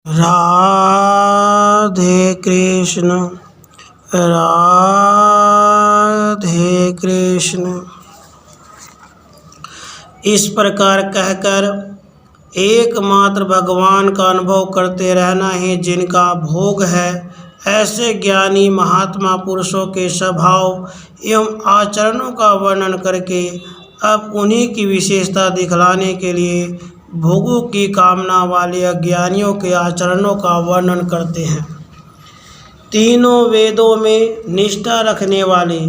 राधे कृष्ण राधे कृष्ण। इस प्रकार कहकर एकमात्र भगवान का अनुभव करते रहना ही जिनका भोग है, ऐसे ज्ञानी महात्मा पुरुषों के स्वभाव एवं आचरणों का वर्णन करके अब उन्हीं की विशेषता दिखलाने के लिए भोगों की कामना वाले अज्ञानियों के आचरणों का वर्णन करते हैं। तीनों वेदों में निष्ठा रखने वाले,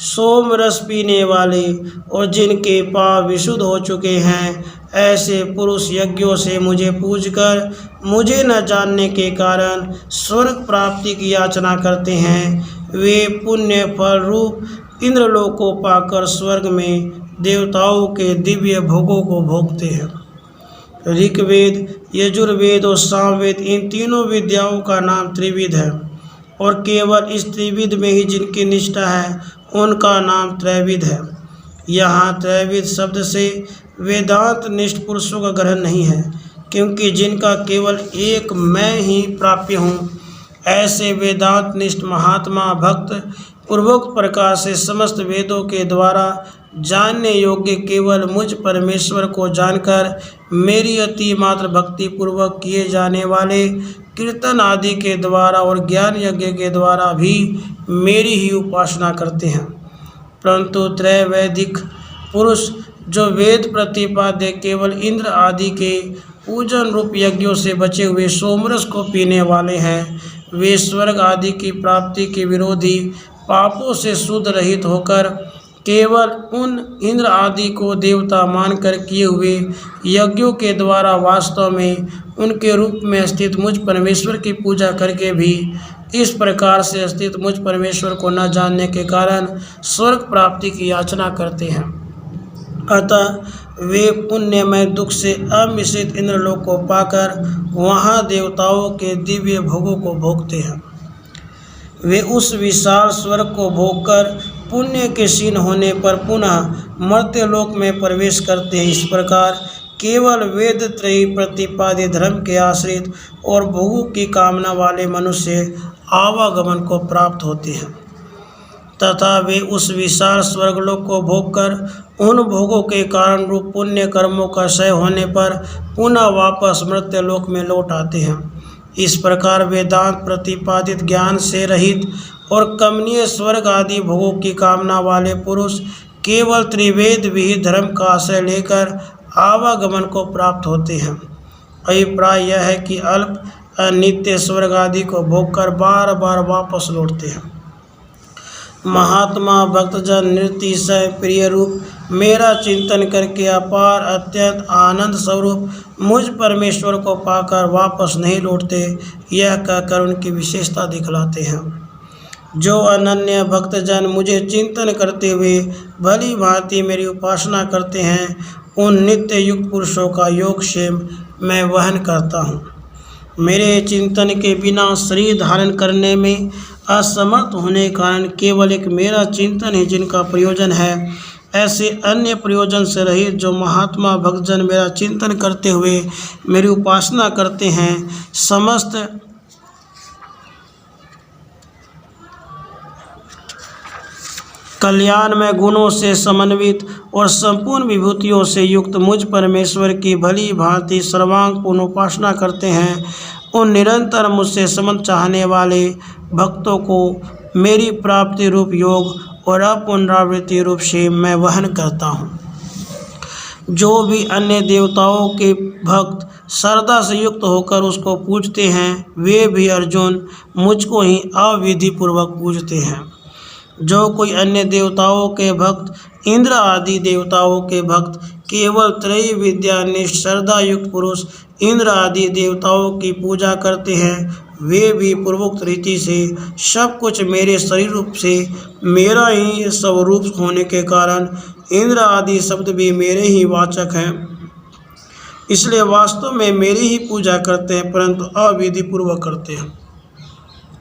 सोम रस पीने वाले और जिनके पाप विशुद्ध हो चुके हैं, ऐसे पुरुष यज्ञों से मुझे पूजकर मुझे न जानने के कारण स्वर्ग प्राप्ति की याचना करते हैं। वे पुण्य फल रूप इंद्रलोक को पाकर स्वर्ग में देवताओं के दिव्य भोगों को भोगते हैं। ऋग्वेद, यजुर्वेद और सामवेद, इन तीनों विद्याओं का नाम त्रिविध है और केवल इस त्रिविध में ही जिनकी निष्ठा है उनका नाम त्रैविध है। यहाँ त्रैविध शब्द से वेदांत निष्ठ पुरुषों का ग्रहण नहीं है, क्योंकि जिनका केवल एक मैं ही प्राप्य हूँ, ऐसे वेदांत निष्ठ महात्मा भक्त पूर्वोक्त प्रकार से समस्त वेदों के द्वारा जानने योग्य केवल मुझ परमेश्वर को जानकर मेरी अति मात्र भक्ति पूर्वक किए जाने वाले कीर्तन आदि के द्वारा और ज्ञान यज्ञ के द्वारा भी मेरी ही उपासना करते हैं। परंतु त्रैवैदिक पुरुष जो वेद प्रतिपाद्य केवल इंद्र आदि के पूजन रूप यज्ञों से बचे हुए सोमरस को पीने वाले हैं, वे स्वर्ग आदि की प्राप्ति के विरोधी पापों से शुद्ध रहित होकर केवल उन इंद्र आदि को देवता मानकर किए हुए यज्ञों के द्वारा वास्तव में उनके रूप में स्थित मुझ परमेश्वर की पूजा करके भी इस प्रकार से स्थित मुझ परमेश्वर को न जानने के कारण स्वर्ग प्राप्ति की याचना करते हैं। अतः वे पुण्यमय दुख से अमिश्रित इंद्रलोक को पाकर वहाँ देवताओं के दिव्य भोगों को भोगते हैं। वे उस विशाल स्वर्ग को भोगकर पुण्य के क्षीण होने पर पुनः मर्त्यलोक में प्रवेश करते हैं। इस प्रकार केवल वेद त्रयी प्रतिपाद्य धर्म के आश्रित और भोगों की कामना वाले मनुष्य आवागमन को प्राप्त होते हैं तथा वे उस विशाल स्वर्गलोक को भोगकर उन भोगों के कारण रूप पुण्य कर्मों का क्षय होने पर पुनः वापस मर्त्यलोक में लौट आते हैं। इस प्रकार वेदांत प्रतिपादित ज्ञान से रहित और कमनीय स्वर्ग आदि भोगों की कामना वाले पुरुष केवल त्रिवेद विहित धर्म का आश्रय लेकर आवागमन को प्राप्त होते हैं। अभिप्राय यह है कि अल्प अनित्य स्वर्ग आदि को भोगकर बार बार वापस लौटते हैं। महात्मा भक्तजन निर्तिशय प्रिय रूप मेरा चिंतन करके अपार अत्यंत आनंद स्वरूप मुझ परमेश्वर को पाकर वापस नहीं लौटते, यह कहकर उनकी विशेषता दिखलाते हैं। जो अनन्य भक्तजन मुझे चिंतन करते हुए भली भांति मेरी उपासना करते हैं, उन नित्य युक्त पुरुषों का योगक्षेम मैं वहन करता हूँ। मेरे चिंतन के बिना शरीर धारण करने में असमर्थ होने के कारण केवल एक मेरा चिंतन ही जिनका प्रयोजन है, ऐसे अन्य प्रयोजन से रहित जो महात्मा भक्तजन मेरा चिंतन करते हुए मेरी उपासना करते हैं, समस्त कल्याणमय गुणों से समन्वित और संपूर्ण विभूतियों से युक्त मुझ परमेश्वर की भली भांति सर्वांगपूर्ण उपासना करते हैं, उन निरंतर मुझसे संबंध चाहने वाले भक्तों को मेरी प्राप्ति रूप योग और अपुनरावृत्ति रूप से मैं वहन करता हूँ। जो भी अन्य देवताओं के भक्त श्रद्धा से युक्त होकर उसको पूजते हैं, वे भी अर्जुन मुझको ही अविधि पूर्वक पूजते हैं। जो कोई अन्य देवताओं के भक्त इंद्र आदि देवताओं के भक्त केवल त्रयी विद्या निष्ठ श्रद्धा युक्त पुरुष इंद्र आदि देवताओं की पूजा करते हैं, वे भी पूर्वोक्त रीति से सब कुछ मेरे शरीर रूप से मेरा ही स्वरूप होने के कारण इंद्र आदि शब्द भी मेरे ही वाचक हैं, इसलिए वास्तव में मेरी ही पूजा करते हैं, परंतु अविधि पूर्वक करते हैं।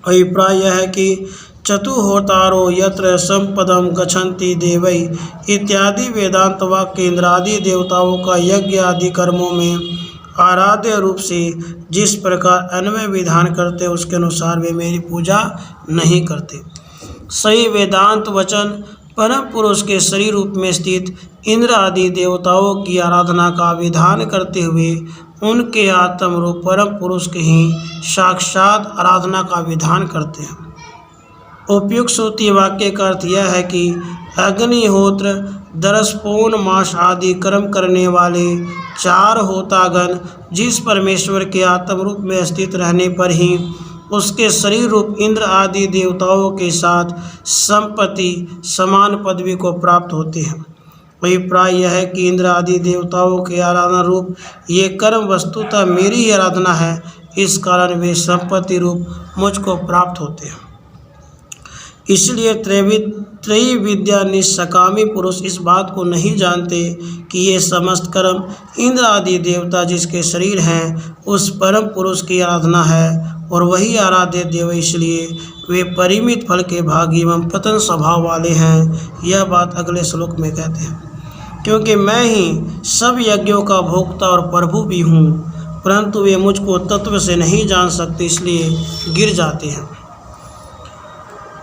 अभिप्राय यह है कि चतुहोतारो यत्र संपदम गच्छन्ति देवै इत्यादि वेदांत वाक्य इंद्रादि देवताओं का यज्ञ आदि कर्मों में आराध्य रूप से जिस प्रकार अन्वय विधान करते उसके अनुसार वे मेरी पूजा नहीं करते। सही वेदांत वचन परम पुरुष के शरीर रूप में स्थित इंद्र आदि देवताओं की आराधना का विधान करते हुए उनके आत्म रूप परम पुरुष के ही साक्षात आराधना का विधान करते हैं। उपयुक्त श्रुति वाक्य का अर्थ यह है कि अग्निहोत्र, दरस, पौर्णमास आदि कर्म करने वाले चार होतागण जिस परमेश्वर के आत्म रूप में स्थित रहने पर ही उसके शरीर रूप इंद्र आदि देवताओं के साथ संपत्ति समान पदवी को प्राप्त होते हैं। अभिप्राय यह है कि इंद्र आदि देवताओं के आराधना रूप ये कर्म वस्तुतः मेरी ही आराधना है, इस कारण वे संपत्ति रूप मुझको प्राप्त होते हैं। इसलिए त्रैविद्या निष्कामी पुरुष इस बात को नहीं जानते कि ये समस्त कर्म इंद्र आदि देवता जिसके शरीर हैं उस परम पुरुष की आराधना है और वही आराध्य देव, इसलिए वे परिमित फल के भागी एवं पतन स्वभाव वाले हैं। यह बात अगले श्लोक में कहते हैं, क्योंकि मैं ही सब यज्ञों का भोक्ता और प्रभु भी हूँ, परंतु वे मुझको तत्व से नहीं जान सकते, इसलिए गिर जाते हैं।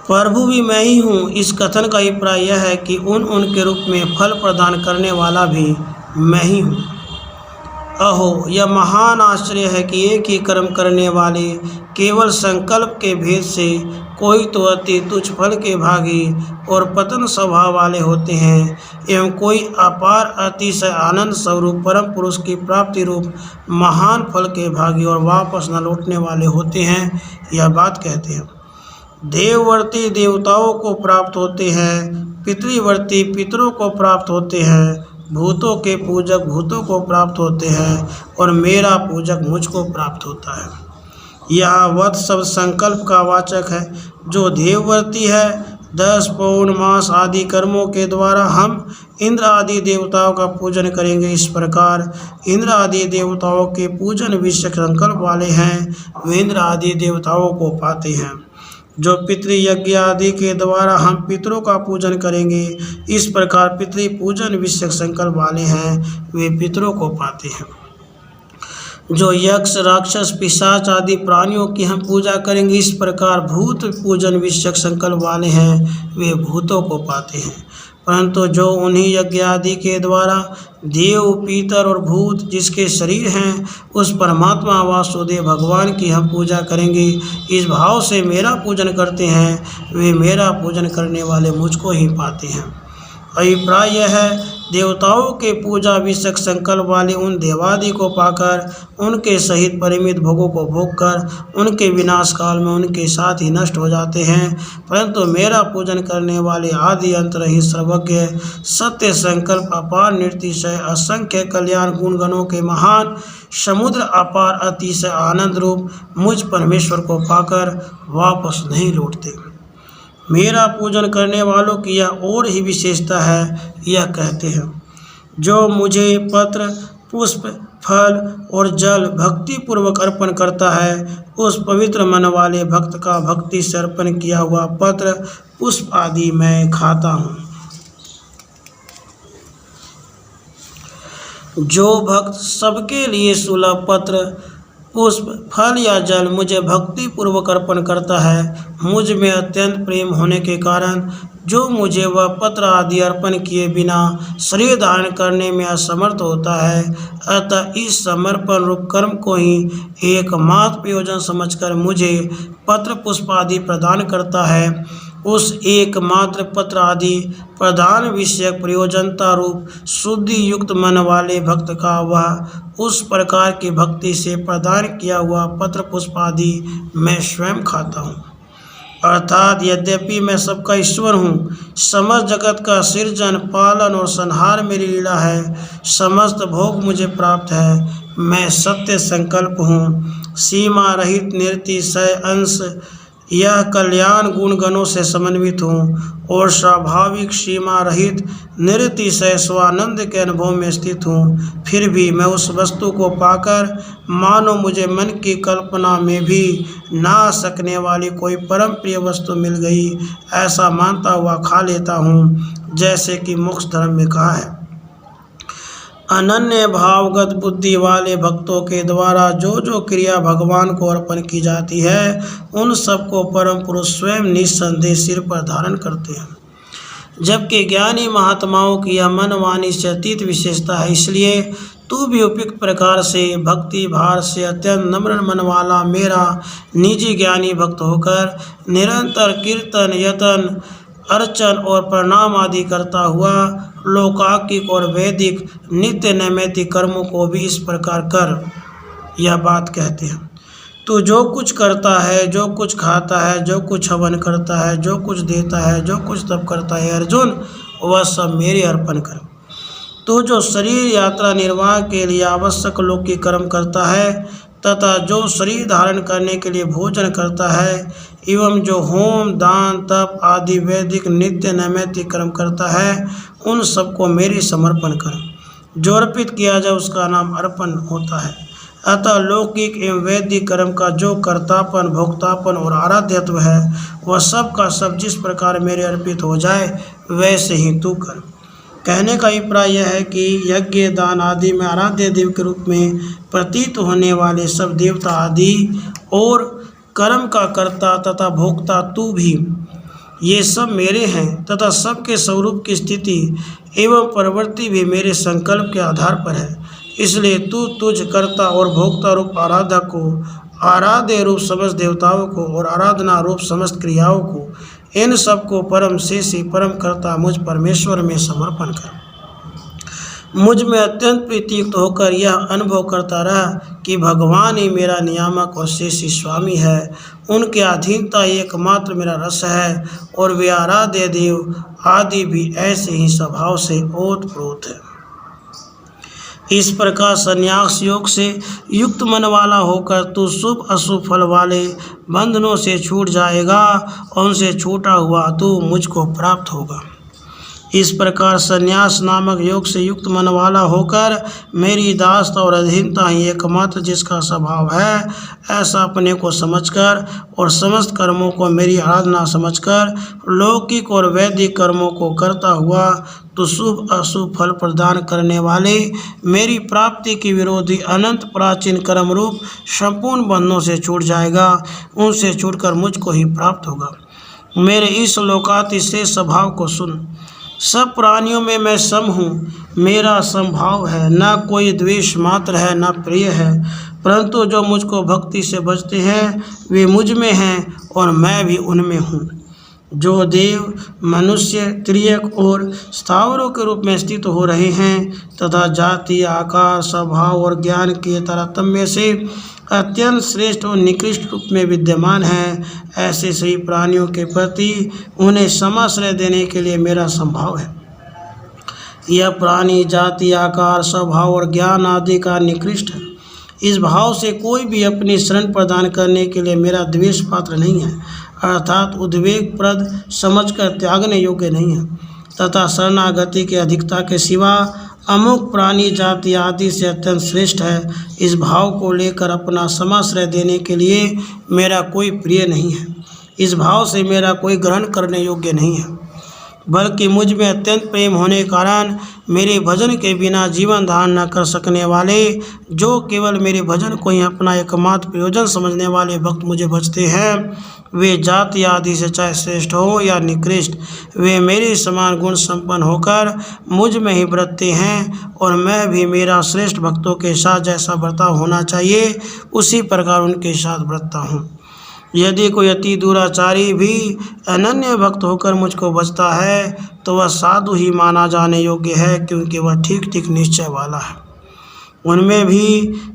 प्रभु भी मैं ही हूँ, इस कथन का अभिप्राय यह है कि उनके रूप में फल प्रदान करने वाला भी मैं ही हूँ। अहो, यह महान आश्चर्य है कि एक ही कर्म करने वाले केवल संकल्प के भेद से कोई तो अति तुच्छ फल के भागी और पतन स्वभाव वाले होते हैं एवं कोई अपार अतिशय आनंद स्वरूप परम पुरुष की प्राप्ति रूप महान फल के भागी और वापस न लौटने वाले होते हैं। यह बात कहते हैं। देववर्ती देवताओं को प्राप्त होते हैं, पितृवर्ती पितरों को प्राप्त होते हैं, भूतों के पूजक भूतों को प्राप्त होते हैं और मेरा पूजक मुझको प्राप्त होता है। यह वत सब संकल्प का वाचक है। जो देववर्ती है, 10 पौर्णमास आदि कर्मों के द्वारा हम इंद्र आदि देवताओं का पूजन करेंगे। इस प्रकार इंद्र आदि देवताओं के पूजन विषय संकल्प वाले हैं, वे इंद्र आदि देवताओं को पाते हैं। जो पितृयज्ञ आदि के द्वारा हम पितरों का पूजन करेंगे, इस प्रकार पितृ पूजन विषयक संकल्प वाले हैं, वे पितरों को पाते हैं। जो यक्ष राक्षस पिशाच आदि प्राणियों की हम पूजा करेंगे, इस प्रकार भूत पूजन विषयक संकल्प वाले हैं, वे भूतों को पाते हैं। परंतु जो उन्हीं यज्ञ आदि के द्वारा देव पीतर और भूत जिसके शरीर हैं उस परमात्मा वासुदेव भगवान की हम पूजा करेंगे, इस भाव से मेरा पूजन करते हैं, वे मेरा पूजन करने वाले मुझको ही पाते हैं। अभिप्राय यह है, देवताओं के पूजा विषयक संकल्प वाले उन देवादि को पाकर उनके सहित परिमित भोगों को भोगकर उनके विनाश काल में उनके साथ ही नष्ट हो जाते हैं। परंतु मेरा पूजन करने वाले आदि अंत रहित सर्वज्ञ सत्य संकल्प अपार निर्तिशय असंख्य कल्याण गुणगणों के महान समुद्र अपार अतिशय आनंद रूप मुझ परमेश्वर को पाकर वापस नहीं लौटते। मेरा पूजन करने वालों की यह और ही विशेषता है। यह कहते हैं, जो मुझे पत्र पुष्प फल और जल भक्ति पूर्वक अर्पण करता है, उस पवित्र मन वाले भक्त का भक्ति से अर्पण किया हुआ पत्र पुष्प आदि मैं खाता हूँ। जो भक्त सबके लिए सुलभ पत्र पुष्प फल या जल मुझे भक्ति पूर्वक अर्पण करता है, मुझ में अत्यंत प्रेम होने के कारण जो मुझे वह पत्र आदि अर्पण किए बिना शरीर धारण करने में असमर्थ होता है, अतः इस समर्पण रूप कर्म को ही एकमात्र प्रयोजन समझकर मुझे पत्र पुष्प आदि प्रदान करता है। उस एकमात्र पत्र आदि प्रदान विषयक प्रयोजनता रूप शुद्धि युक्त मन वाले भक्त का वह उस प्रकार की भक्ति से प्रदान किया हुआ पत्र पुष्प आदि मैं स्वयं खाता हूँ। अर्थात यद्यपि मैं सबका ईश्वर हूँ, समस्त जगत का सृजन पालन और संहार मेरी लीला है, समस्त भोग मुझे प्राप्त है, मैं सत्य संकल्प हूँ, सीमा रहित निर्तिशय अंश यह कल्याण गुणगणों से समन्वित हूँ और स्वाभाविक सीमा रहित निरतिशय स्वानंद के अनुभव में स्थित हूँ। फिर भी मैं उस वस्तु को पाकर मानो मुझे मन की कल्पना में भी ना आ सकने वाली कोई परम प्रिय वस्तु मिल गई, ऐसा मानता हुआ खा लेता हूँ, जैसे कि मोक्ष धर्म में कहा है। अनन्य भावगत बुद्धि वाले भक्तों के द्वारा जो जो क्रिया भगवान को अर्पण की जाती है उन सबको परम पुरुष स्वयं निस्संदेह सिर पर धारण करते हैं। जबकि ज्ञानी महात्माओं की यह मन वाणी से अतीत विशेषता है, इसलिए तू भी उपयुक्त प्रकार से भक्ति भार से अत्यंत नम्र मन वाला मेरा निजी ज्ञानी भक्त होकर निरंतर कीर्तन यतन अर्चन और प्रणाम आदि करता हुआ लौकिक और वैदिक नित्य नैमित्तिक कर्मों को भी इस प्रकार कर। यह बात कहते हैं, तू जो कुछ करता है, जो कुछ खाता है, जो कुछ हवन करता है, जो कुछ देता है, जो कुछ तप करता है अर्जुन, वह सब मेरे अर्पण कर। तू जो शरीर यात्रा निर्वाह के लिए आवश्यक लौकिक कर्म करता है तथा जो शरीर धारण करने के लिए भोजन करता है एवं जो होम दान तप आदि वैदिक नित्य नैमित्तिक कर्म करता है उन सबको मेरे समर्पण कर। जो अर्पित किया जाए उसका नाम अर्पण होता है। अतः लौकिक एवं वैदिक कर्म का जो कर्तापन भोक्तापन और आराध्यत्व है वह सब का सब जिस प्रकार मेरे अर्पित हो जाए वैसे ही तू कर। कहने का अभिप्राय यह है कि यज्ञ दान आदि में आराध्य देव के रूप में प्रतीत होने वाले सब देवता आदि और कर्म का कर्ता तथा भोक्ता तू भी, ये सब मेरे हैं तथा सबके स्वरूप की स्थिति एवं प्रवृत्ति भी मेरे संकल्प के आधार पर है। इसलिए तू तुझ कर्ता और भोक्ता रूप आराधक को, आराध्य रूप समस्त देवताओं को और आराधना रूप समस्त क्रियाओं को, इन सबको परम शेषी परम कर्ता मुझ परमेश्वर में समर्पण कर। मुझ में अत्यंत प्रीतियुक्त होकर यह अनुभव करता रहा कि भगवान ही मेरा नियामक और शेषी स्वामी है। उनके अधीनता एकमात्र मेरा रस है और वे आराध्य देव आदि भी ऐसे ही स्वभाव से ओतप्रोत है। इस प्रकार संन्यास योग से युक्त मन वाला होकर तू शुभ अशुभ फल वाले बंधनों से छूट जाएगा और उनसे छूटा हुआ तू मुझको प्राप्त होगा। इस प्रकार संन्यास नामक योग से युक्त मन वाला होकर मेरी दासता और अधीनता ही एकमात्र जिसका स्वभाव है, ऐसा अपने को समझकर और समस्त कर्मों को मेरी आराधना समझकर लौकिक और वैदिक कर्मों को करता हुआ तो शुभ अशुभ फल प्रदान करने वाले मेरी प्राप्ति की विरोधी अनंत प्राचीन कर्म रूप संपूर्ण बंधनों से छूट जाएगा। उनसे छूटकर मुझको ही प्राप्त होगा। मेरे इस लोकातिशय स्वभाव को सुन। सब प्राणियों में मैं सम हूँ, मेरा समभाव है, ना कोई द्वेष मात्र है ना प्रिय है। परंतु जो मुझको भक्ति से भजते हैं वे मुझ में हैं और मैं भी उनमें हूँ। जो देव मनुष्य त्रियक और स्थावरों के रूप में स्थित हो रहे हैं तथा जाति आकार स्वभाव और ज्ञान के तारतम्य से अत्यंत श्रेष्ठ और निकृष्ट रूप में विद्यमान हैं, ऐसे सही प्राणियों के प्रति उन्हें समाश्रय देने के लिए मेरा संभाव है। यह प्राणी जाति आकार स्वभाव और ज्ञान आदि का निकृष्ट है। इस भाव से कोई भी अपनी शरण प्रदान करने के लिए मेरा द्वेष पात्र नहीं है, अर्थात उद्वेगप्रद समझकर त्यागने योग्य नहीं है तथा शरणागति के अधिकता के सिवा अमुक प्राणी जाति आदि से अत्यंत श्रेष्ठ है। इस भाव को लेकर अपना समाश्रय देने के लिए मेरा कोई प्रिय नहीं है। इस भाव से मेरा कोई ग्रहण करने योग्य नहीं है, बल्कि मुझ में अत्यंत प्रेम होने के कारण मेरे भजन के बिना जीवन धारण न कर सकने वाले, जो केवल मेरे भजन को ही अपना एकमात्र प्रयोजन समझने वाले भक्त मुझे भजते हैं, वे जाति आदि से चाहे श्रेष्ठ हो या निकृष्ट, वे मेरे समान गुण संपन्न होकर मुझ में ही बरतते हैं और मैं भी मेरा श्रेष्ठ भक्तों के साथ जैसा बर्ताव होना चाहिए उसी प्रकार उनके साथ बरतता हूँ। यदि कोई अति दुराचारी भी अनन्य भक्त होकर मुझको भजता है तो वह साधु ही माना जाने योग्य है, क्योंकि वह ठीक ठीक निश्चय वाला है। उनमें भी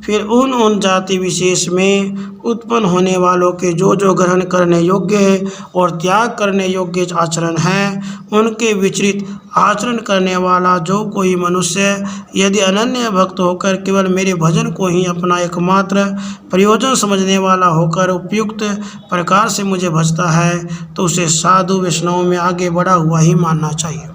फिर उन जाति विशेष में उत्पन्न होने वालों के जो जो ग्रहण करने योग्य और त्याग करने योग्य आचरण हैं, उनके विचरित आचरण करने वाला जो कोई मनुष्य यदि अनन्य भक्त होकर केवल मेरे भजन को ही अपना एकमात्र प्रयोजन समझने वाला होकर उपयुक्त प्रकार से मुझे भजता है तो उसे साधु वैष्णवों में आगे बढ़ा हुआ ही मानना चाहिए,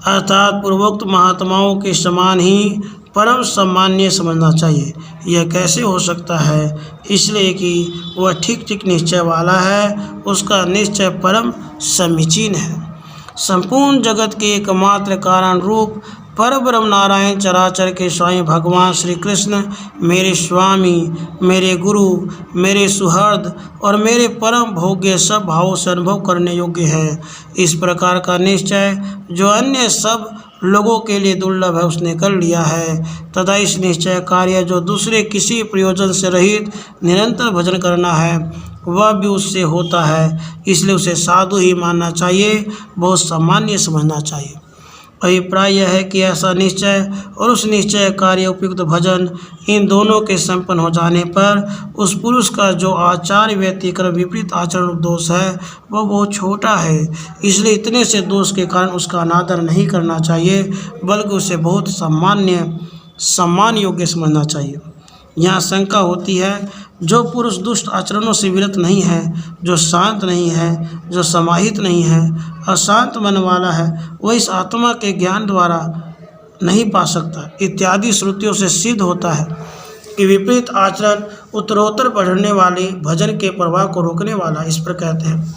अर्थात पूर्वोक्त महात्माओं के समान ही परम सम्मान्य समझना चाहिए। यह कैसे हो सकता है? इसलिए कि वह ठीक ठीक निश्चय वाला है, उसका निश्चय परम समीचीन है। संपूर्ण जगत के एकमात्र कारण रूप पर ब्रह्म नारायण चराचर के स्वामी भगवान श्री कृष्ण मेरे स्वामी, मेरे गुरु, मेरे सुहृद और मेरे परम भोग्य सब भावों से अनुभव करने योग्य है। इस प्रकार का निश्चय जो अन्य सब लोगों के लिए दुर्लभ है उसने कर लिया है, तथा इस निश्चय कार्य जो दूसरे किसी प्रयोजन से रहित निरंतर भजन करना है वह भी उससे होता है, इसलिए उसे साधु ही मानना चाहिए, बहुत सामान्य समझना चाहिए। अभिप्राय यह है कि ऐसा निश्चय और उस निश्चय कार्य उपयुक्त भजन इन दोनों के संपन्न हो जाने पर उस पुरुष का जो आचार व्यतिक्रम विपरीत आचरण दोष है वह बहुत छोटा है, इसलिए इतने से दोष के कारण उसका अनादर नहीं करना चाहिए, बल्कि उसे बहुत सम्मान योग्य समझना चाहिए। यहाँ शंका होती है, जो पुरुष दुष्ट आचरणों से विरत नहीं है, जो शांत नहीं है, जो समाहित नहीं है, अशांत मन वाला है, वह इस आत्मा के ज्ञान द्वारा नहीं पा सकता इत्यादि श्रुतियों से सिद्ध होता है कि विपरीत आचरण उत्तरोत्तर बढ़ने वाले भजन के प्रवाह को रोकने वाला। इस पर कहते हैं,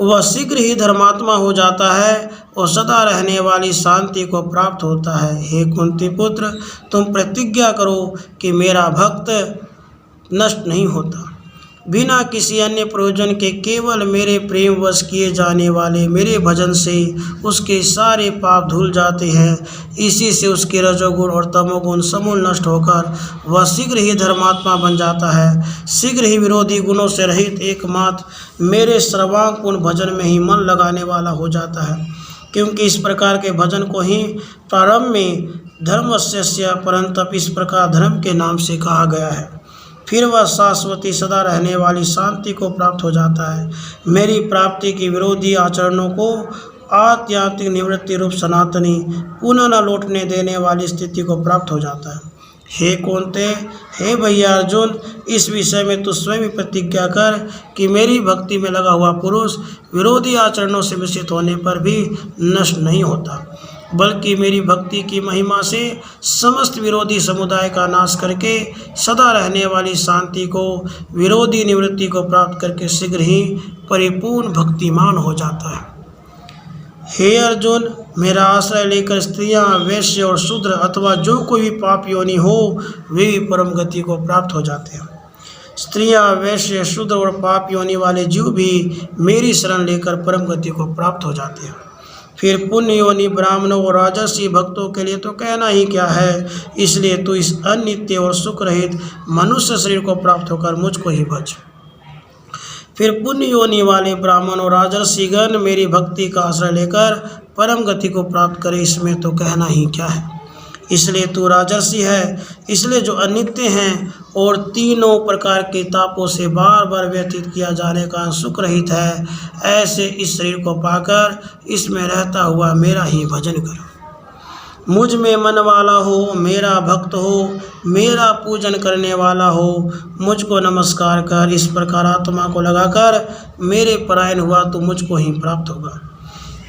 वह शीघ्र ही धर्मात्मा हो जाता है और सदा रहने वाली शांति को प्राप्त होता है। हे कुंती पुत्र, तुम प्रतिज्ञा करो कि मेरा भक्त नष्ट नहीं होता, बिना किसी अन्य प्रयोजन के केवल मेरे प्रेम वश किए जाने वाले मेरे भजन से उसके सारे पाप धुल जाते हैं। इसी से उसके रजोगुण और तमोगुण समूल नष्ट होकर वह शीघ्र ही धर्मात्मा बन जाता है। शीघ्र ही विरोधी गुणों से रहित एकमात्र मेरे सर्वांगपूर्ण भजन में ही मन लगाने वाला हो जाता है, क्योंकि इस प्रकार के भजन को ही प्रारंभ में धर्मस्य परंतप इस प्रकार धर्म के नाम से कहा गया है। फिर वह शाश्वती सदा रहने वाली शांति को प्राप्त हो जाता है। मेरी प्राप्ति की विरोधी आचरणों को आत्यात्मिक निवृत्ति रूप सनातनी पुनः न लौटने देने वाली स्थिति को प्राप्त हो जाता है। हे कौन्ते, हे भैया अर्जुन, इस विषय में तू स्वयं प्रतिज्ञा कर कि मेरी भक्ति में लगा हुआ पुरुष विरोधी आचरणों से मिश्रित होने पर भी नष्ट नहीं होता, बल्कि मेरी भक्ति की महिमा से समस्त विरोधी समुदाय का नाश करके सदा रहने वाली शांति को विरोधी निवृत्ति को प्राप्त करके शीघ्र ही परिपूर्ण भक्तिमान हो जाता है। हे अर्जुन, मेरा आश्रय लेकर स्त्रियां, वैश्य और शूद्र अथवा जो कोई भी पाप योनि हो वे भी परम गति को प्राप्त हो जाते हैं। स्त्रियां, वैश्य, शूद्र और पाप योनि वाले जीव भी मेरी शरण लेकर परम गति को प्राप्त हो जाते हैं। फिर पुण्य योनि ब्राह्मणों और राजसी भक्तों के लिए तो कहना ही क्या है, इसलिए तू इस अनित्य और सुख रहित मनुष्य शरीर को प्राप्त होकर मुझको ही भज। फिर पुण्य योनि वाले ब्राह्मण और राजर्षिगण मेरी भक्ति का आश्रय लेकर परम गति को प्राप्त करे, इसमें तो कहना ही क्या है। इसलिए तू राजर्षि है, इसलिए जो अनित्य हैं और तीनों प्रकार के तापों से बार बार व्यतीत किया जाने का सुख रहित है, ऐसे इस शरीर को पाकर इसमें रहता हुआ मेरा ही भजन करो। मुझ में मन वाला हो, मेरा भक्त हो, मेरा पूजन करने वाला हो, मुझको नमस्कार कर। इस प्रकार आत्मा को लगाकर मेरे परायण हुआ तो मुझको ही प्राप्त होगा।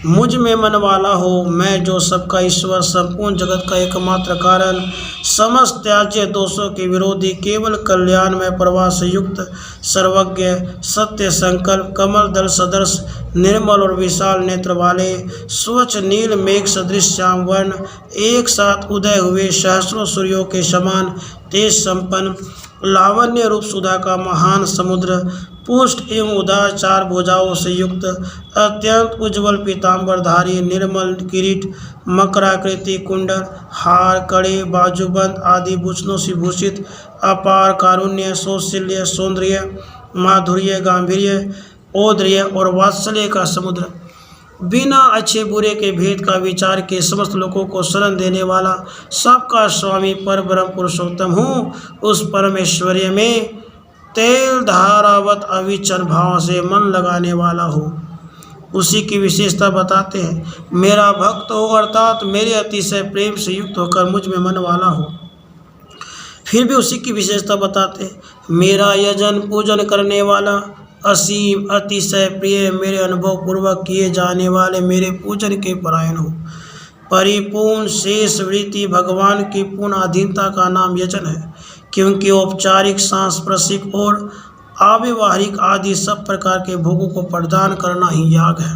मुझ में मन वाला हो, मैं जो सबका ईश्वर, संपूर्ण जगत का एकमात्र कारण, समस्त त्याज्य दोषों के विरोधी, केवल कल्याण में प्रवाह से युक्त, सर्वज्ञ, सत्य संकल्प, कमल दल सदृश, निर्मल और विशाल नेत्र वाले, स्वच्छ नील मेघ सदृश श्याम वर्ण, एक साथ उदय हुए सहस्रों सूर्यों के समान तेज संपन्न, लावण्य रूप सुधा का महान समुद्र, पुष्ट एवं उदार चार भुजाओं से युक्त, अत्यंत उज्ज्वल पीताम्बरधारी, निर्मल किरीट, मकराकृति कुंडल, हार, कड़े, बाजूबंद आदि भूषणों से भूषित, अपार कारुण्य, सौशील्य, सौंदर्य, माधुर्य, गांभीर्य, औद्र्य और वात्सल्य का समुद्र, बिना अच्छे बुरे के भेद का विचार के समस्त लोगों को शरण देने वाला, सबका स्वामी पर ब्रह्म पुरुषोत्तम हूँ, उस परमेश्वर्य में तेल धारावत अविचल भाव से मन लगाने वाला हो, उसी की विशेषता बताते हैं। मेरा भक्त हो अर्थात मेरे अतिशय प्रेम से युक्त होकर मुझ में मन वाला हो। फिर भी उसी की विशेषता बताते हैं। मेरा यजन पूजन करने वाला, असीम अतिशय प्रिय, मेरे अनुभव पूर्वक किए जाने वाले मेरे पूजन के परायण हो। परिपूर्ण शेष वृत्ति भगवान की पूर्ण अधीनता का नाम यजन है, क्योंकि औपचारिक, सांस्कृतिक और अव्यवहारिक आदि सब प्रकार के भोगों को प्रदान करना ही याग है।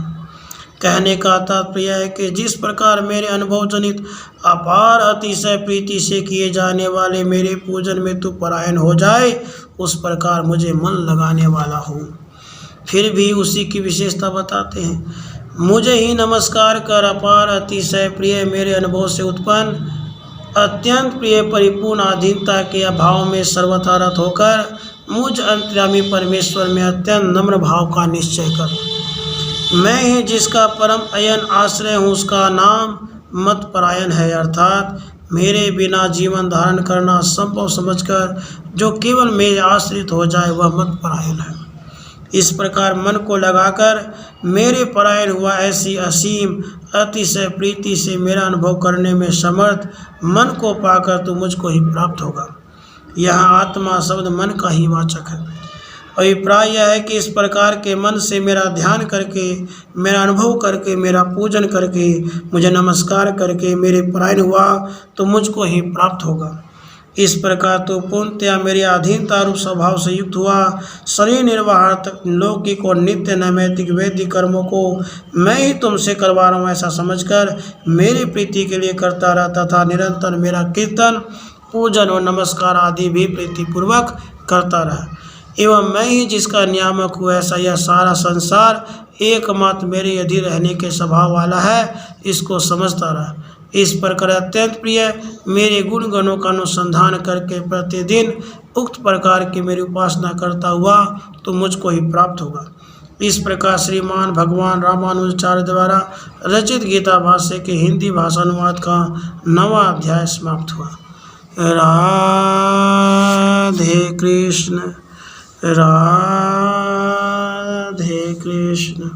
कहने का तात्पर्य है कि जिस प्रकार मेरे अनुभव जनित अपार अतिशय प्रीति से किए जाने वाले मेरे पूजन में तू परायण हो जाए, उस प्रकार मुझे मन लगाने वाला हो। फिर भी उसी की विशेषता बताते हैं। मुझे ही नमस्कार कर अपार अतिशय प्रिय मेरे अनुभव से उत्पन्न अत्यंत प्रिय परिपूर्ण अधीनता के अभाव में सर्वथा रत होकर मुझ अंतर्यामी परमेश्वर में अत्यंत नम्र भाव का निश्चय कर। मैं ही जिसका परम अयन आश्रय हूँ, उसका नाम मत परायण है, अर्थात मेरे बिना जीवन धारण करना संभव समझकर जो केवल मेरे आश्रित हो जाए वह मत परायण है। इस प्रकार मन को लगाकर मेरे परायण हुआ ऐसी असीम अतिशय प्रीति से मेरा अनुभव करने में समर्थ मन को पाकर तो मुझको ही प्राप्त होगा। यहाँ आत्मा शब्द मन का ही वाचक है। अभिप्राय यह है कि इस प्रकार के मन से मेरा ध्यान करके, मेरा अनुभव करके, मेरा पूजन करके, मुझे नमस्कार करके मेरे परायण हुआ तो मुझको ही प्राप्त होगा। इस प्रकार तो पूर्णतया मेरे अधीनता रूप स्वभाव से युक्त हुआ शरीर निर्वाहार्थ लौकिक और नित्य नैमित्तिक वैदिक कर्मों को मैं ही तुमसे करवा रहा हूँ ऐसा समझकर मेरी प्रीति के लिए करता रहा तथा निरंतर मेरा कीर्तन, पूजन और नमस्कार आदि भी प्रीतिपूर्वक करता रहा। एवं मैं ही जिसका नियामक हूँ ऐसा यह सारा संसार एकमात्र मेरे अधीन रहने के स्वभाव वाला है, इसको समझता रहा। इस प्रकार अत्यंत प्रिय मेरे गुण गणों का अनुसंधान करके प्रतिदिन उक्त प्रकार की मेरी उपासना करता हुआ तो मुझको ही प्राप्त होगा। इस प्रकार श्रीमान भगवान रामानुजाचार्य द्वारा रचित गीता भाष्य के हिंदी भाषा अनुवाद का 9वां अध्याय समाप्त हुआ। राधे कृष्ण, राधे कृष्ण।